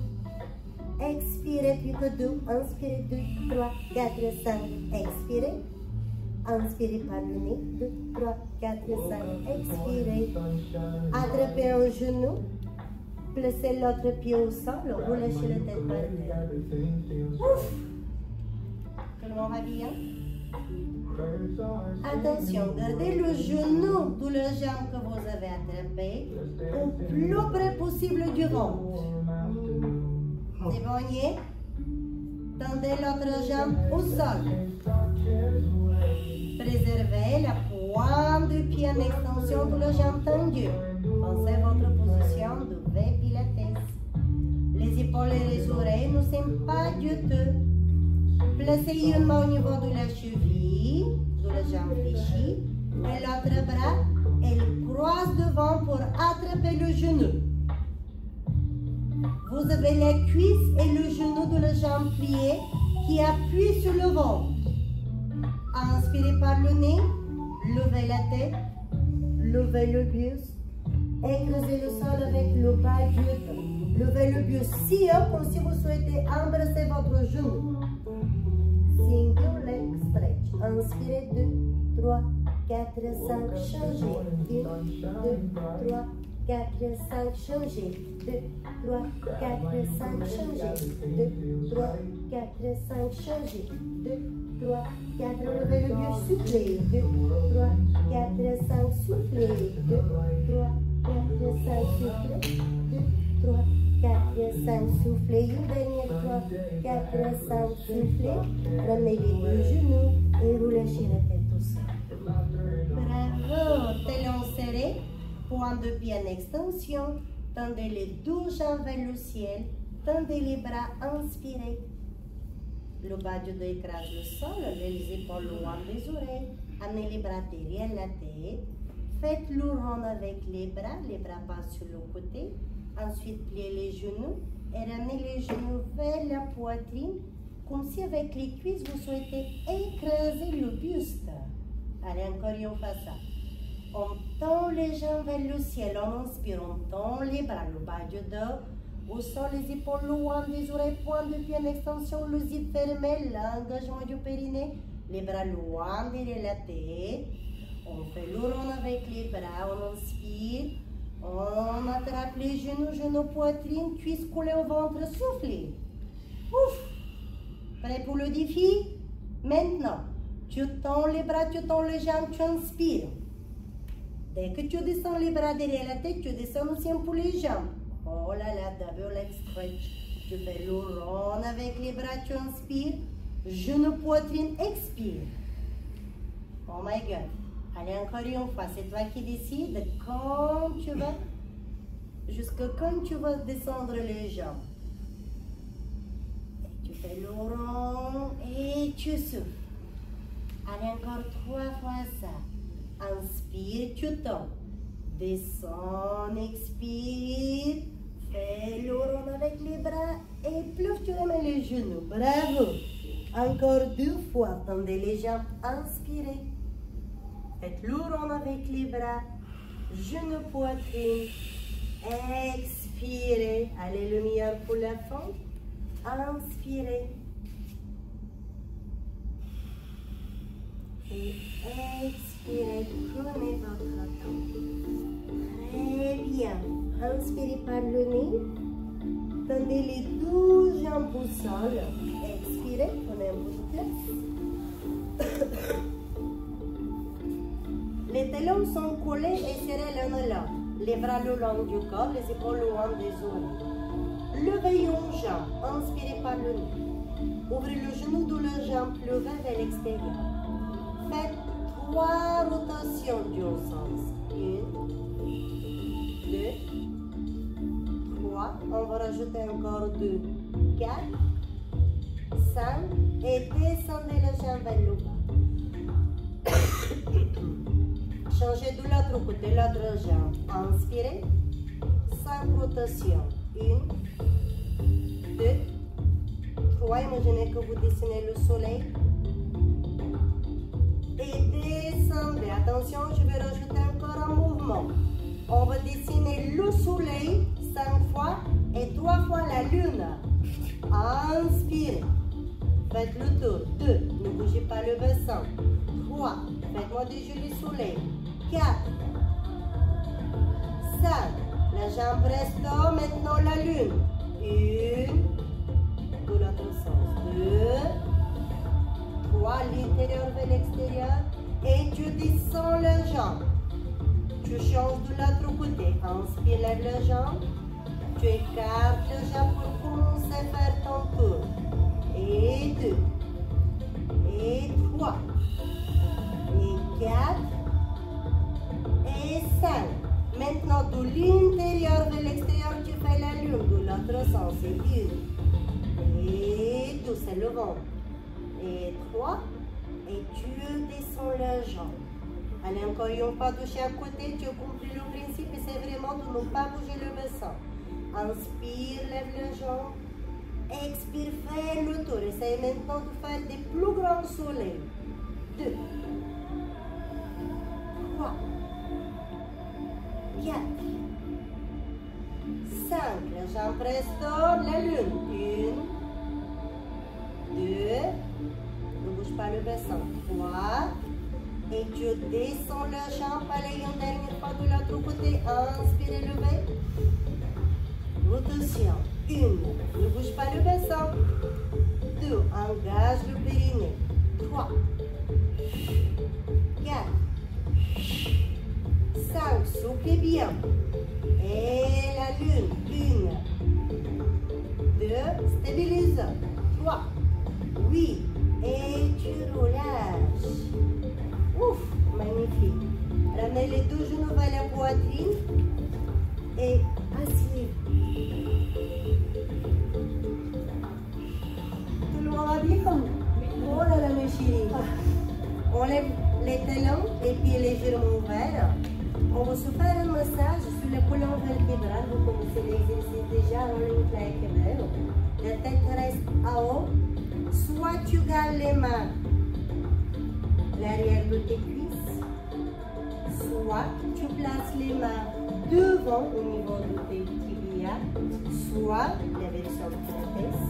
Expirez, plus que 2. Inspirez, 2, 3, 4, 5. Expirez. Inspirez par le nez. 2, 3, 4, 5. Expirez. Attrapez un genou. Placez l'autre pied au sol. Relâchez la tête par terre. Ouf! Tout le monde va bien? Attention, gardez le genou de la jambe que vous avez attrapé au plus près possible du ventre. Éloignez. Tendez l'autre jambe au sol. Préservez la pointe du pied en extension de la jambe tendue. Pensez à votre position de V pilates. Les épaules et les oreilles ne sont pas du tout. Placez une main au niveau de la cheville, de la jambe fléchie, et l'autre bras, elle croise devant pour attraper le genou. Vous avez la cuisse et le genou de la jambe pliée qui appuie sur le ventre. Inspirez par le nez, levez la tête, levez le buste, écrasez le sol avec le bas du dos. Levez le buste si haut comme si vous souhaitez embrasser votre genou. Single leg stretch. Inspirez, 2, 3, 4, 5, changez. 1, 2, 3, 4, 5, changez. 2, 3, 4, 5, changez. 2, 3, 4, 5, changez. 2, 3, 4, levez le buste, soufflez. 2, 3, 4, 5, soufflez. 2, 3, 4, 5, soufflez. 2, 3, 4, 5, soufflez. Une dernière 3, 4, 5, soufflez. Ramenez les deux genoux et relâchez la tête au sol. Bravo! Talons serrés, pointe de pied en extension. Tendez les deux jambes vers le ciel. Tendez les bras, inspirez. Le bas du dos écrase le sol, les épaules loin des oreilles. Amenez les bras derrière la tête. Faites le rond avec les bras passent sur le côté. Ensuite, pliez les genoux et ramenez les genoux vers la poitrine, comme si avec les cuisses, vous souhaitez écraser le buste. Allez, encore une fois ça. On tend les jambes vers le ciel, on inspire, on tend les bras, le bas du dos. Au sol, les épaules loin des oreilles, pointe de pied en extension, le zip fermé, l'engagement du périnée, les bras loin derrière la tête. On fait le rond avec les bras, on inspire, on attrape les genoux, poitrine, cuisses collées au ventre, soufflez. Ouf! Prêt pour le défi? Maintenant, tu tends les bras, tu tends les jambes, tu inspires. Dès que tu descends les bras derrière la tête, tu descends aussi un peu les jambes. Oh là là, double leg stretch. Tu fais le rond avec les bras, tu inspires. Genou, poitrine, expire. Oh my God. Allez, encore une fois, c'est toi qui décides quand tu vas, jusqu'à quand tu vas descendre les jambes. Et tu fais le rond et tu souffles. Allez, encore 3 fois ça. Inspire, tu tombes. Descends, expire. Fais le rond avec les bras et plus tu remets les genoux. Bravo. Encore 2 fois. Tendez les jambes. Inspirez. Faites le rond avec les bras. Genoux, poitrine. Expirez. Allez, le meilleur pour la fin. Inspirez. Et expirez. Prenez votre temps. Très bien. Inspirez par le nez. Tendez les 12 jambes au sol. Expirez. Prenez un peu de place. Les talons sont collés et serrés l'un à l'autre. Les bras le long du corps, les épaules le long des oreilles. Levez une jambe. Inspirez par le nez. Ouvrez le genou de la jambe levée vers l'extérieur. Faites 3 rotations d'un sens. 1, 2, 3. On va rajouter encore 2, 4, 5. Et descendez la jambe vers le bas. Changez de l'autre côté, l'autre jambe. Inspirez. 5 rotations. 1, 2, 3. Imaginez que vous dessinez le soleil. Et descendez. Attention, je vais rajouter encore un mouvement. On va dessiner le soleil 5 fois et 3 fois la lune. Inspirez. Faites le tour. 2. Ne bougez pas le bassin. 3. Faites-moi des jolis soleils. 4. 5. La jambe reste là. Maintenant la lune. 1. De l'autre sens. 2. 3. L'intérieur vers l'extérieur. Et tu descends la jambe. Tu changes de l'autre côté. Inspire, lève la jambe. Tu écartes la jambe pour commencer à faire ton tour. Et 2. Et 3. Et 4. Et 5. Maintenant, de l'intérieur vers l'extérieur, tu fais la lune. De l'autre sens. Et 1. Et 2. C'est le ventre. Et 3. Et tu descends la jambe. Allez, encore une fois de chaque côté, tu as compris le principe et c'est vraiment de ne pas bouger le bassin. Inspire, lève la jambe. Expire, fais le tour. Essaye maintenant de faire des plus grands soleils. 2, 3, 4, 5. La jambe reste la lune. 1, 2, ne bouge pas le bassin. 3. Et tu descends la jambe. Allez, une dernière fois de l'autre côté. Inspirez, levez. Rotation. 1. Ne bouge pas le bassin. 2. Engage le périnée. 3. 4. 5. Soufflez bien. Et la lune. 1. 2. Stabilise. 3. 8. Et tu relâches. Ouf, magnifique. Ramenez les 2 genoux vers la poitrine et asseyez. Tout le monde va bien? Oh là là, mes chéris. On lève les talons et puis les genoux ouverts. On va se faire un massage sur la colonne vertébrale. Vous connaissez l'exercice déjà, on le fait. La tête reste en haut. Soit tu gardes les mains l'arrière de tes cuisses, soit tu places les mains devant au niveau de tes tibias, soit la version pilates,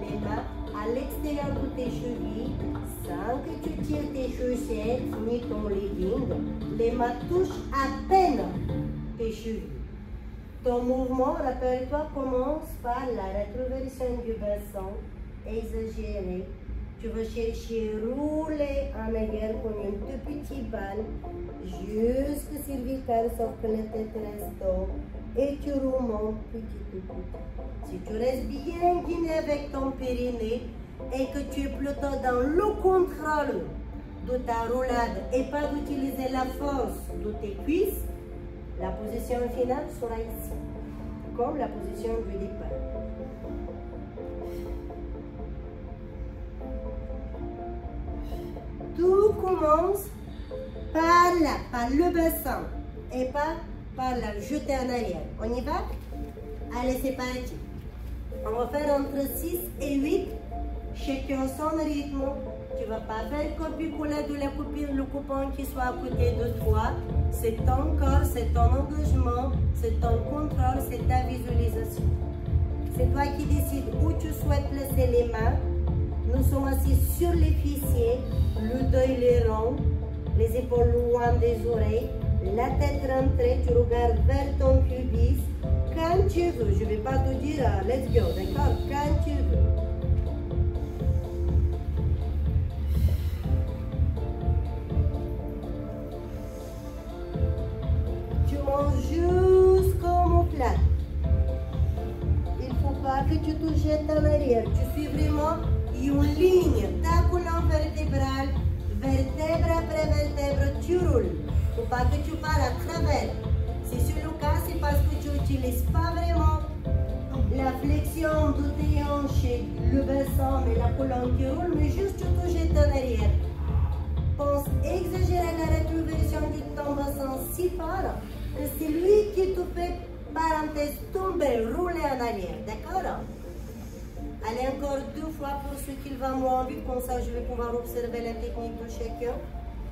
les mains à l'extérieur de tes chevilles, sans que tu tires tes chaussettes ni ton legging, les mains touchent à peine tes chevilles. Ton mouvement, rappelle-toi, commence par la rétroversion du bassin exagérée. Tu vas chercher rouler en arrière comme une toute petite balle jusqu'au cervical, sauf que la tête reste haut et tu remontes petit à petit. Si tu restes bien guiné avec ton périnée et que tu es plutôt dans le contrôle de ta roulade et pas d'utiliser la force de tes cuisses, la position finale sera ici, comme la position du départ. Tout commence par là, par le bassin et pas par la jetée en arrière. On y va? Allez, c'est parti. On va faire entre 6 et 8, chacun son rythme. Tu ne vas pas faire copier-coller de la coupure, le coupon qui soit à côté de toi. C'est ton corps, c'est ton engagement, c'est ton contrôle, c'est ta visualisation. C'est toi qui décides où tu souhaites placer les mains. Nous sommes assis sur les fessiers, le dos il est rond, les épaules loin des oreilles, la tête rentrée, tu regardes vers ton pubis. Quand tu veux, je ne vais pas te dire let's go, d'accord? Quand tu veux. Tu montes jusqu'au plat. Il ne faut pas que tu te jettes en arrière. Tu suis vraiment une ligne, ta colonne vertébrale, vertèbre après vertèbre, tu roules. Il ne faut pas que tu parles à travers. Si c'est le cas, c'est parce que tu n'utilises pas vraiment la flexion de tes hanches, le bassin, mais la colonne qui roule, mais juste tu te jettes en arrière. Pense exagérer la rétroversion de ton bassin si fort que c'est lui qui te fait, parenthèse, tomber, rouler en arrière, d'accord? Allez encore 2 fois pour ceux qui vont moins vite, comme ça je vais pouvoir observer la technique de chacun.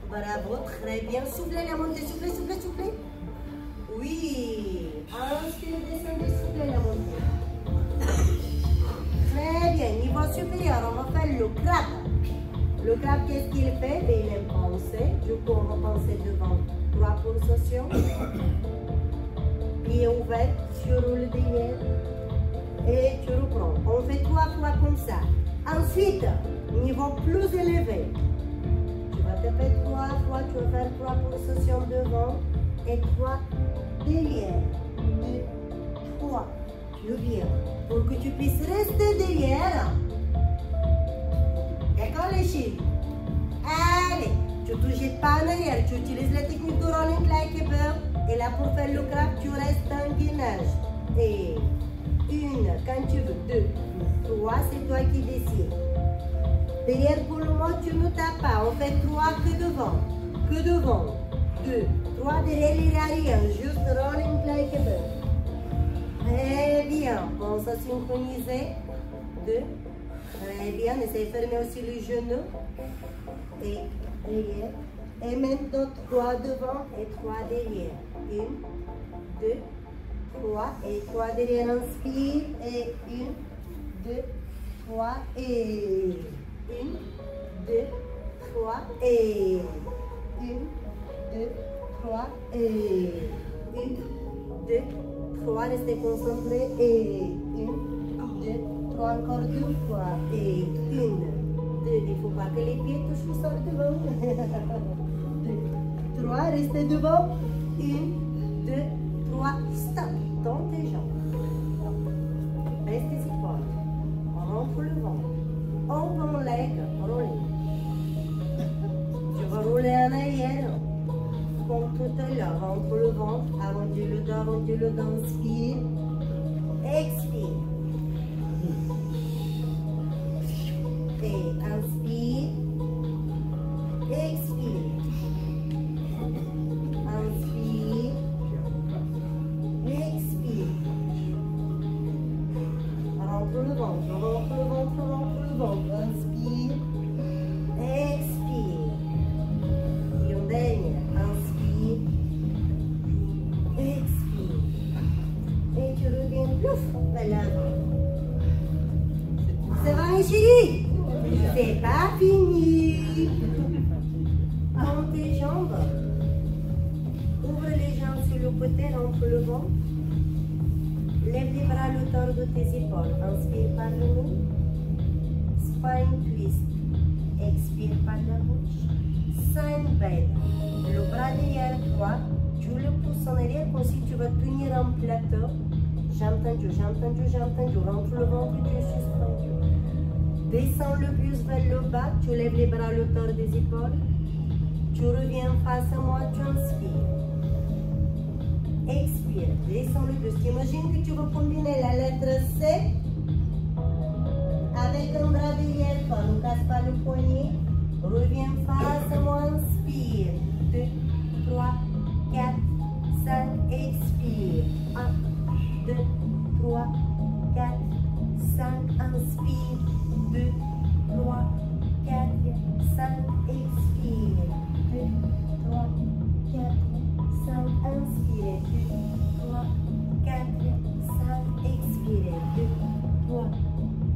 Bravo, très bien. Soufflez la montée, soufflez, soufflez, soufflez. Oui, inspirez, descendez, soufflez la montée. Très bien, niveau supérieur, on va faire le crabe. Le crabe, qu'est-ce qu'il fait? Il aime penser. Du coup, on va penser devant 3 pulsations. Pied ouvert, tu roules derrière et tu reprends. On fait 3 fois comme ça. Ensuite, niveau plus élevé. Tu vas te faire 3 fois, tu vas faire 3 pulsations devant et 3 derrière. 2, 3. Tu viens. Pour que tu puisses rester derrière. D'accord les filles? Allez, tu ne te jettes pas en arrière, tu utilises la technique de rolling like a bird. Et là pour faire le crabe, tu restes en gainage. Et 1, quand tu veux, 2, 3, c'est toi qui décides. Derrière pour le moment, tu ne tapes pas. On fait 3 que devant. Que devant. 2, 3 derrière et arrière. Juste rolling like a bird. Très bien. Pense à synchroniser. 2. Très bien. Essayez de fermer aussi les genoux. Et derrière. Et maintenant 3 devant et 3 derrière. 1, 2, 3 et 3 derrière. Inspire. Et 1, 2, 3 et 1, 2, 3 et 1, 2, 3 et 1, 2, 3. Restez concentrés et 1, 2, 3 encore 2 fois et 1, 2. Il ne faut pas que les pieds touchent le sol devant. 2, 3. Restez devant. 1, 2, 3. Stop. Dans tes jambes. Baisse tes épaules. Rentre le ventre. Open leg rolling. Tu vas rouler en arrière. Comme tout à l'heure. Rentre le ventre. Arrondis le dos. Inspire. Expire. Et inspire. Expire. Inspire. Expire. Rentre le ventre. Inspire. Expire. Et on dernier. Inspire. Expire. Et tu reviens plouf vers l'avant. Ça va, mes chéris? C'est pas fini. Prends tes jambes. Ouvre les jambes sur le côté, rentre le ventre. Lève les bras à l'auteur de tes épaules. Inspire par le nez. Spine twist. Expire par la bouche. Side bend. Le bras derrière toi. Tu le pousses en arrière comme si tu vas tenir un plateau. J'ai entendu. Rentre le ventre, tu es suspendu. Descends le buste vers le bas. Tu lèves les bras à l'auteur des épaules. Tu reviens face à moi, tu inspires. Expire, descends le buste. Imagine que tu vas combiner la lettre C avec un bras derrière toi. Ne casse pas le poignet. Reviens face à moi, inspire. 2, 3, 4, 5, expire. 1, 2, 3, 4, 5, inspire. 2, 3, 4, 5, expire. 2, 3, 4, 5, inspire. 2, 3, 4, 5, expire. 2, 3,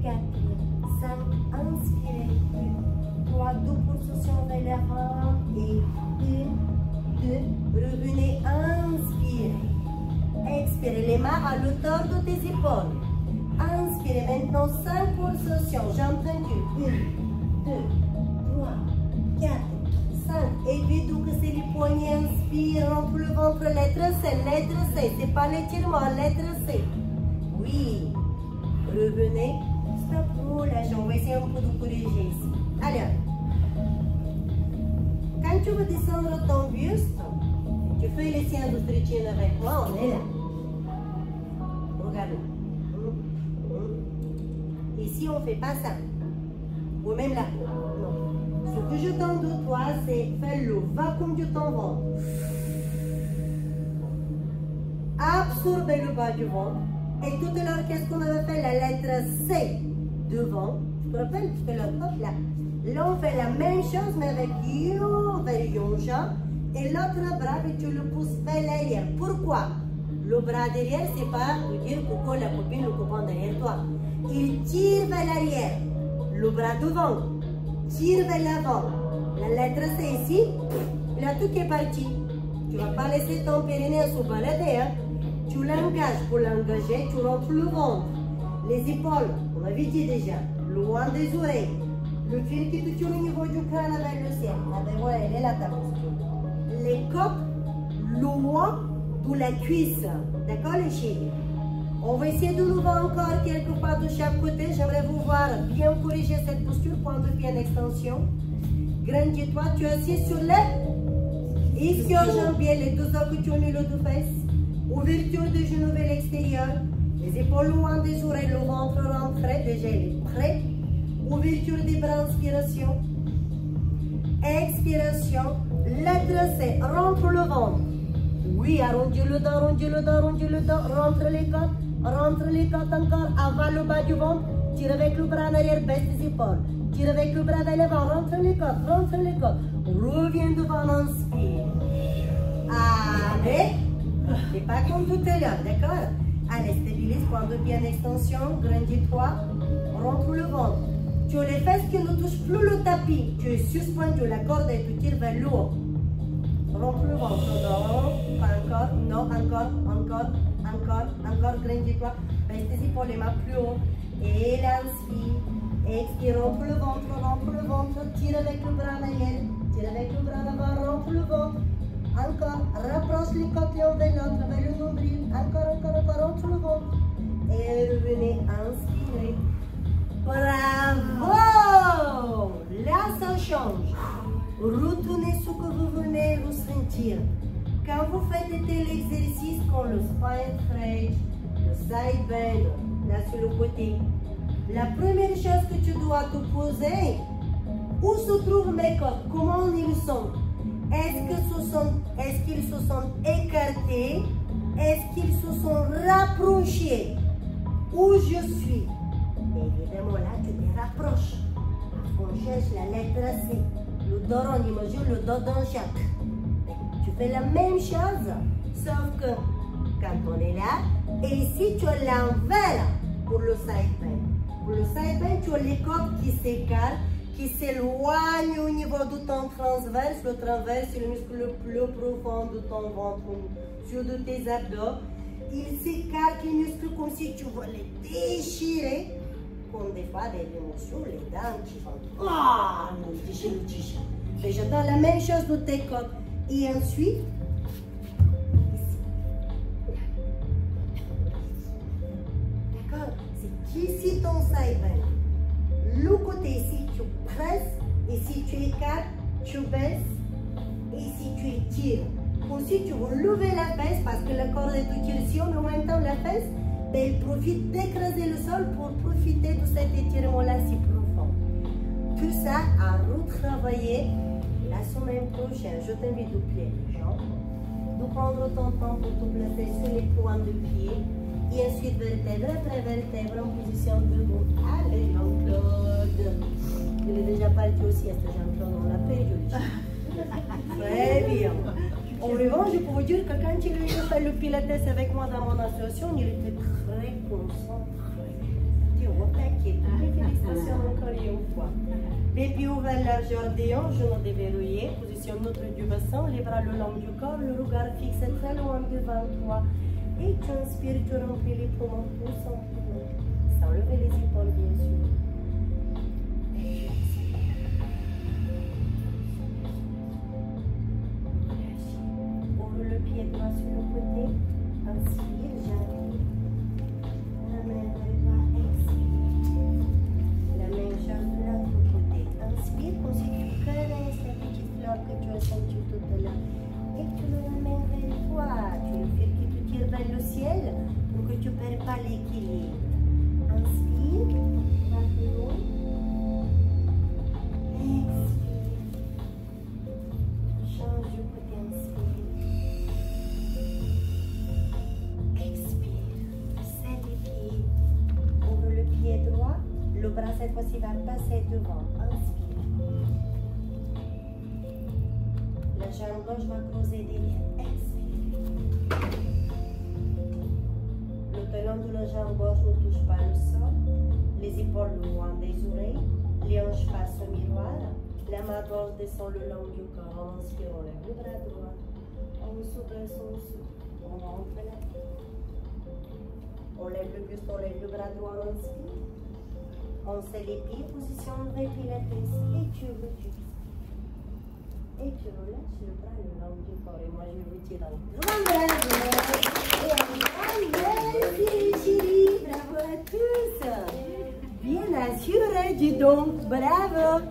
4, 5, inspire. 2, 3, deux pulsations vers l'avant. Et 1, 2, revenez, inspirez. Expirez les mains à l'auteur de tes épaules. Inspirez maintenant 5 pulsations. Jambes tranquilles. 1, 2, 3, 4, 5. Et puis tout que c'est les poignets. Inspire, rentre le ventre. Lettre C, lettre C. C'est pas l'étirement, lettre C. Oui. Revenez. Stop. Oh là, on va essayer un peu de corriger ici. Allez. Quand tu vas descendre ton buste, tu fais les séances de stretching avec moi, on est là. Regarde. Ici, on ne fait pas ça. Ou même là. Non. Ce que je tends de toi, c'est faire le vacuum de ton ventre. Absorber le bas du ventre. Et tout à l'heure, qu'est-ce qu'on avait fait? La lettre C devant. Tu te rappelles? Tu fais le top là. Là, on fait la même chose, mais avec yo vers yon jambe. Et l'autre bras, tu le pousses vers l'arrière. Pourquoi? Le bras derrière, c'est pas de dire coucou la copine, le copain derrière toi. Il tire vers l'arrière. Le bras devant. Tire vers l'avant. La lettre C ici. Là, tout est parti. Tu ne vas pas laisser ton périnée se balader. Hein? Tu l'engages. Pour l'engager, tu rentres le ventre. Les épaules, on avait dit déjà. Loin des oreilles. Le fil qui te tire au niveau du crâne avec le ciel. Ah ben voilà, elle est là ta posture. Les côtes loin de la cuisse. D'accord les chéris? On va essayer de nouveau encore quelques pas de chaque côté. J'aimerais vous voir bien corriger cette posture. Point de pied en extension. Grandis-toi. Tu es assis sur les ischio-jambiers. Les deux os que tu as mis le deux fesses. Ouverture des genoux vers l'extérieur. Les épaules loin des oreilles. Le ventre rentré. Déjà il est prêt. Ouverture des bras, inspiration. Expiration. Lettre C. Rentre le ventre. Oui, arrondis le dos, arrondis le dos, arrondis le dos. Rentre les côtes. Rentre les côtes encore. Avale le bas du ventre. Tire avec le bras en arrière. Baisse les épaules. Tire avec le bras vers l'avant. Rentre les côtes. Rentre les côtes. Reviens devant. Inspire. Allez. C'est pas comme tout à l'heure, d'accord? Allez, stabilise. Point de pied en extension. Grandis-toi. Rentre le ventre. Tu as les fesses qui ne touchent plus le tapis. Tu es suspendu, la corde et tu tires vers le haut. Rentre le ventre. Non, pas encore. Non, encore, encore, encore, encore. Grandis-toi. Baisse tes épaules, les mains plus haut. Et l'inspire. Expire, rentre le ventre. Tire avec le bras en arrière. Tire avec le bras en avant, rentre le ventre. Encore. Rapproche les côtes l'un vers l'autre, vers le nombril. Encore, rentre le ventre. Et revenez, inspirez. Bravo! Là, ça change. Retournez ce que vous venez ressentir. Quand vous faites tel exercice comme le spine stretch, le side bend, là sur le côté, la première chose que tu dois te poser, où se trouvent mes côtes? Comment ils sont? Est-ce qu'ils se sont écartés? Est-ce qu'ils se sont rapprochés? Où je suis? Évidemment, là, tu te rapproches. On cherche la lettre C. Le dos, on imagine le dos d'un Jacques. Tu fais la même chose, sauf que quand on est là, et ici, tu as l'envers pour le side bend. Pour le side bend, tu as les côtes qui s'écartent, qui s'éloignent au niveau de ton transverse. Le transverse, c'est le muscle le plus profond de ton ventre, sur de tes abdos. Il s'écarte les muscles comme si tu veux les déchirer. Comme des fois des émotions, les dents qui vont nous déchirer le t-shirt. Et j'attends la même chose de tes côtes. Et ensuite, ici. D'accord? C'est ici ton side bend. Le côté ici, tu presses. Ici, tu écartes, tu baisses. Ici, tu étires. Aussi, tu veux lever la fesse parce que le corps est étiré. Si on en même temps la fesse, ben, il profite d'écraser le sol pour profiter de cet étirement-là si profond. Tout ça à retravailler la semaine prochaine. Je t'invite de plier les jambes, de prendre ton temps pour te placer sur les points de pied et ensuite vertèbre après vertèbre en position debout. Allez, Jean-Claude. Il est déjà parti aussi à ce Jean-Claude, on l'a perdu. Très bien. En revanche, je peux vous dire que quand il a fait le pilates avec moi dans mon association, il était très concentré. Tu vois, t'inquiète. Félicitations encore une fois. Les pieds ouverts, largeur des hanches, genoux déverrouillés, position neutre du bassin, les bras le long du corps, le regard fixe très loin devant toi. Et tu inspires, tu remplis les poumons tout simplement, sans lever les épaules bien sûr. Et tu expires. Ouvre le pied droit sur le côté, inspire, j'arrive. La main droite, expire. La main gauche de l'autre côté, inspire, comme si tu caresses la petite fleur que tu as sentie tout à l'heure. Et tu le ramènes vers toi, tu le fais qui te tire vers le ciel pour que tu ne perds pas l'équilibre. Inspire, maintenant. Expire. Change de côté, inspire. Expire. Serre les pieds. Ouvre le pied droit. Le bras cette fois-ci va passer devant. Inspire. La jambe gauche va creuser derrière. Expire. Le talon de la jambe gauche ne touche pas le sol. Les épaules loin des oreilles. Les hanches face au miroir. La main gauche descend le long du corps. On inspire, on lève le bras droit. On soubaisse, on souffle. On rentre la tête. On lève le buste, on lève le bras droit, on inspire. On serre les pieds, position levée, pilates. Et tu retires. Et tu relâches le bras le long du corps. Et moi, je retire un grand bravo. Et un grand merci, chérie. Bravo à tous. Bien assuré, dis donc. Bravo.